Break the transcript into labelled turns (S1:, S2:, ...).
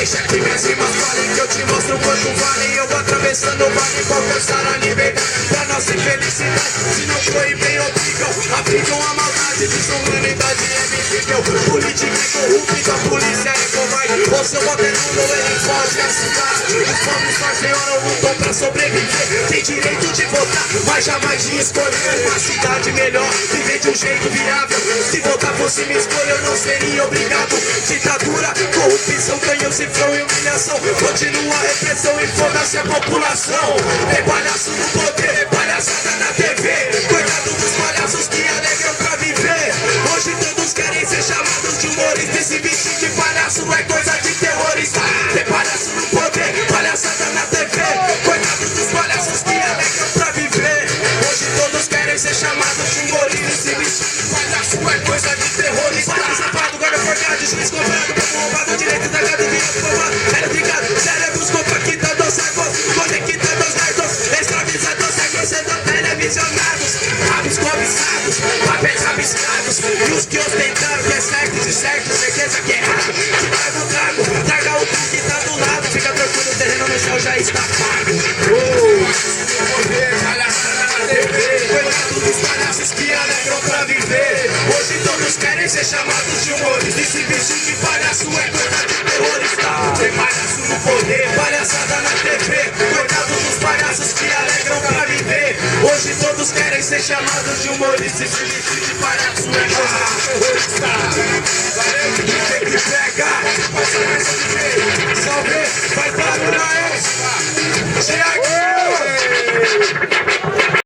S1: Deixa que minhas rimas falem, que eu te mostro quanto vale. Eu vou atravessando o vale pra alcançar a liberdade. Pra nossa infelicidade, se não foi bem obrigam. Aplicam a maldade, desumanidade é visível. Política é corrupta, então a polícia é covarde. O seu voto é nulo, ele pode assinar. Os pobres parceiros lutam pra sobreviver. Tem direito de votar, mas jamais de escolher uma cidade melhor. Viver de um jeito viável. Se votar fosse minha escolha, eu não seria obrigado. Ditadura, corrupção, ganho, cifrão e humilhação. Continua a repressão e foda-se a população. É palhaço no poder, é palhaçada na TV. Coitado dos palhaços que alegram pra viver. Hoje todos querem ser chamados de humoristas. Esse bicho de palhaço não é coisa de terrorista. É palhaço no poder, palhaçada na TV. Coitado dos palhaços que alegram pra viver. Hoje todos querem ser chamados de humoristas. Esse bicho de palhaço não é coisa de terrorista. Padre safado, guarda forgado, juiz comprado, povo roubado, direito da academia aprovado. Era obrigado, cérebros compactados, agos, conectados, nerdos, escravizados, aquecendo televisionados, rabos cobiçados, papéis rabiscados, e os que ostentaram que é certo de certo, certeza que é errado. Te traga o trago, traga o pão que tá do lado, fica tranquilo, o terreno no céu já está pago. Coitado dos palhaços que alegram pra viver. Hoje todos querem ser chamados de humoristas. Esse bicho de palhaço é coisa de terrorista. Tem palhaço no poder, palhaçada na TV. Coitado dos palhaços que alegram pra viver. Hoje todos querem ser chamados de humoristas. Esse bicho de palhaço é coisa de terrorista.